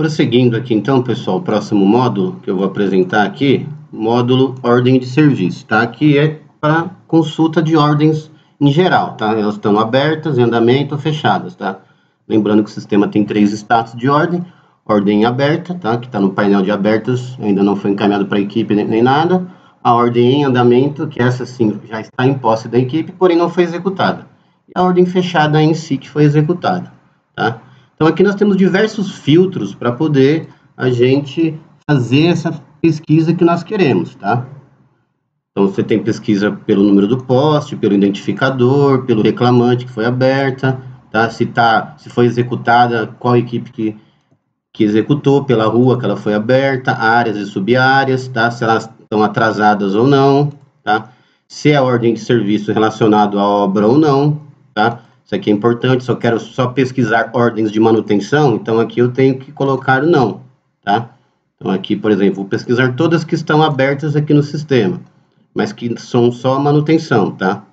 Prosseguindo aqui então, pessoal, o próximo módulo que eu vou apresentar aqui, módulo ordem de serviço, tá? Aqui é para consulta de ordens em geral, tá? Elas estão abertas, em andamento ou fechadas, tá? Lembrando que o sistema tem 3 status de ordem: ordem aberta, tá? Que está no painel de abertas, ainda não foi encaminhado para a equipe nem nada. A ordem em andamento, que essa sim já está em posse da equipe, porém não foi executada. E a ordem fechada em si, que foi executada, tá? Então aqui nós temos diversos filtros para poder a gente fazer essa pesquisa que nós queremos, tá? Então você tem pesquisa pelo número do poste, pelo identificador, pelo reclamante que foi aberta, tá? Se foi executada, qual equipe que executou, pela rua que ela foi aberta, áreas e sub-áreas, tá? Se elas estão atrasadas ou não, tá? Se é ordem de serviço relacionado à obra ou não, tá? Isso aqui é importante, quero pesquisar ordens de manutenção, então aqui eu tenho que colocar não, tá? Então aqui, por exemplo, vou pesquisar todas que estão abertas aqui no sistema, mas que são só manutenção, tá?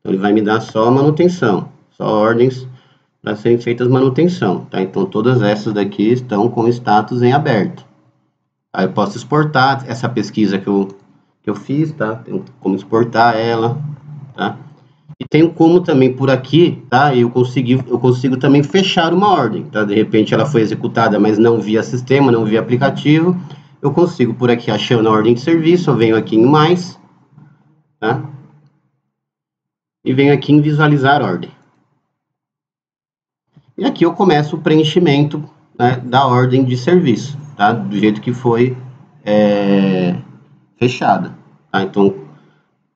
Então ele vai me dar só manutenção, só ordens para serem feitas manutenção, tá? Então todas essas daqui estão com status em aberto. Aí eu posso exportar essa pesquisa que eu fiz, tá? Tem como exportar ela, tá? E tenho como também por aqui, tá? Eu consigo também fechar uma ordem, tá? De repente ela foi executada, mas não via sistema, não via aplicativo. Eu consigo por aqui, achando a ordem de serviço, eu venho aqui em mais, tá? E venho aqui em visualizar ordem. E aqui eu começo o preenchimento, né, da ordem de serviço, tá? Do jeito que foi fechada, tá? Então,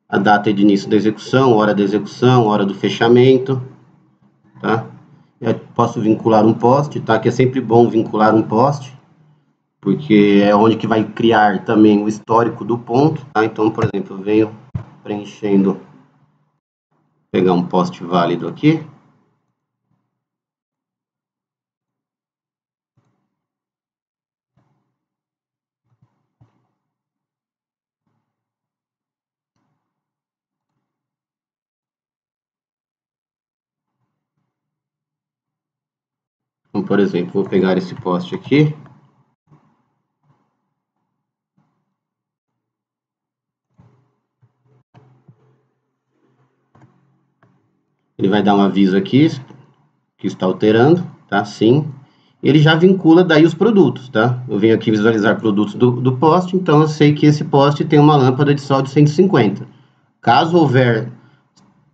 a data de início da execução, hora do fechamento, tá? Eu posso vincular um poste, tá? Que é sempre bom vincular um poste, porque é onde que vai criar também o histórico do ponto, tá? Então, por exemplo, eu venho preenchendo, pegar um poste válido aqui. Então, por exemplo, vou pegar esse poste aqui. Ele vai dar um aviso aqui, que está alterando, tá? Sim. Ele já vincula daí os produtos, tá? Eu venho aqui visualizar produtos do poste, então eu sei que esse poste tem uma lâmpada de sol de 150. Caso houver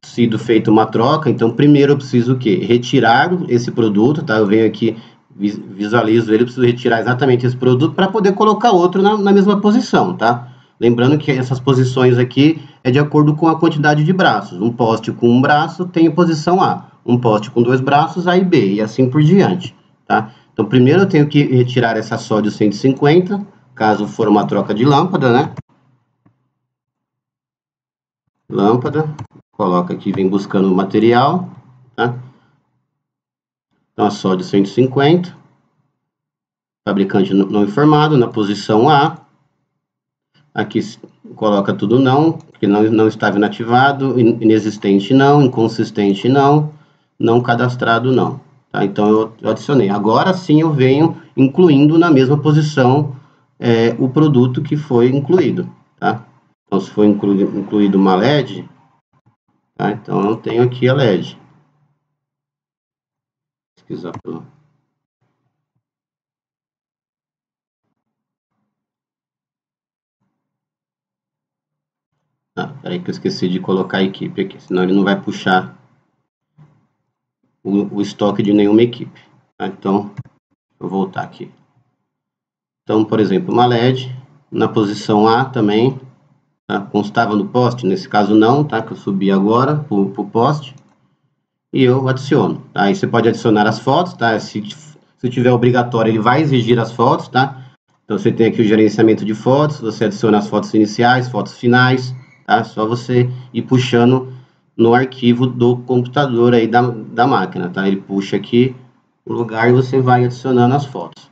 sido feita uma troca, então primeiro eu preciso o quê? Retirar esse produto, tá? Eu venho aqui, visualizo ele, preciso retirar exatamente esse produto para poder colocar outro na mesma posição, tá? Lembrando que essas posições aqui é de acordo com a quantidade de braços. Um poste com um braço tem posição A, um poste com 2 braços, A e B, e assim por diante, tá? Então, primeiro eu tenho que retirar essa sódio 150, caso for uma troca de lâmpada, né? Lâmpada, coloca aqui, vem buscando o material, tá? Então, a sódio 150, fabricante não informado, na posição A. Aqui coloca tudo não, que não estava inativado, inexistente não, inconsistente não cadastrado não, tá? Então eu adicionei. Agora sim eu venho incluindo na mesma posição o produto que foi incluído, tá? Então se foi incluído uma LED, tá? Então eu tenho aqui a LED. Pesquisar pelo... Peraí que eu esqueci de colocar a equipe aqui, senão ele não vai puxar o estoque de nenhuma equipe, tá? Então, vou voltar aqui. Então, por exemplo, uma LED na posição A também, tá? Constava no poste, nesse caso não, tá? Que eu subi agora para o poste e eu adiciono, tá? Aí você pode adicionar as fotos, tá? Se tiver obrigatório, ele vai exigir as fotos, tá? Então, você tem aqui o gerenciamento de fotos, você adiciona as fotos iniciais, fotos finais, tá? Só você ir puxando no arquivo do computador aí da máquina, tá? Ele puxa aqui o lugar e você vai adicionando as fotos,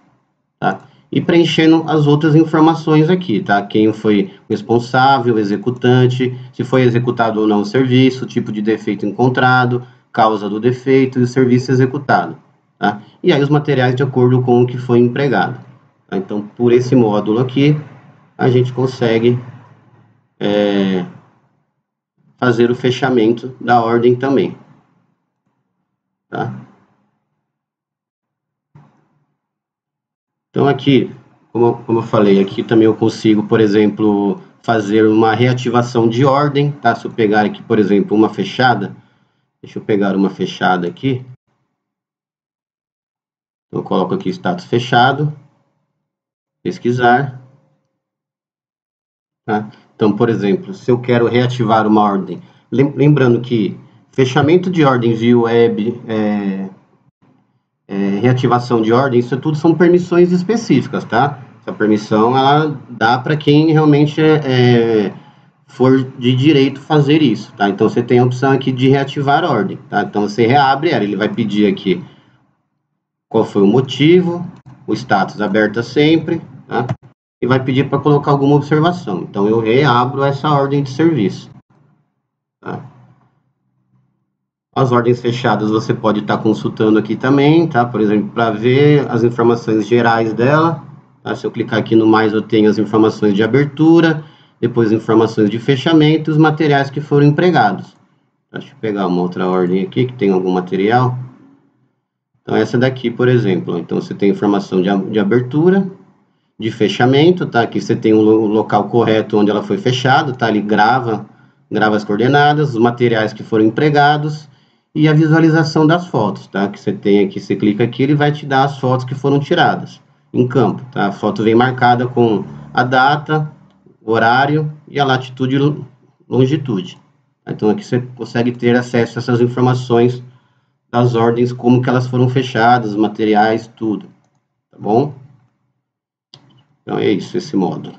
tá? E preenchendo as outras informações aqui, tá? Quem foi responsável, executante, se foi executado ou não o serviço, tipo de defeito encontrado, causa do defeito e o serviço executado, tá? E aí os materiais de acordo com o que foi empregado. Tá? Então, por esse módulo aqui, a gente consegue fazer o fechamento da ordem também. Tá? Então aqui, como eu falei, aqui também eu consigo, por exemplo, fazer uma reativação de ordem, tá? Se eu pegar aqui, por exemplo, uma fechada, deixa eu pegar uma fechada aqui. Então, eu coloco aqui status fechado, pesquisar. Tá? Então, por exemplo, se eu quero reativar uma ordem, lembrando que fechamento de ordens via web, reativação de ordem, isso tudo são permissões específicas, tá? Essa permissão, ela dá para quem realmente for de direito fazer isso, tá? Então, você tem a opção aqui de reativar a ordem, tá? Então, você reabre ela, ele vai pedir aqui qual foi o motivo, o status aberta sempre, tá? E vai pedir para colocar alguma observação. Então, eu reabro essa ordem de serviço. Tá? As ordens fechadas você pode estar consultando aqui também, tá? Por exemplo, para ver as informações gerais dela. Tá? Se eu clicar aqui no mais, eu tenho as informações de abertura, depois informações de fechamento e os materiais que foram empregados. Deixa eu pegar uma outra ordem aqui que tem algum material. Então, essa daqui, por exemplo. Então, você tem informação de abertura, de fechamento, tá? Aqui você tem o local correto onde ela foi fechada, tá? Ele grava as coordenadas, os materiais que foram empregados e a visualização das fotos, tá? Que você tem aqui, você clica aqui, ele vai te dar as fotos que foram tiradas em campo, tá? A foto vem marcada com a data, o horário e a latitude e longitude. Então aqui você consegue ter acesso a essas informações das ordens, como que elas foram fechadas, os materiais, tudo, tá bom? Então é isso, esse módulo.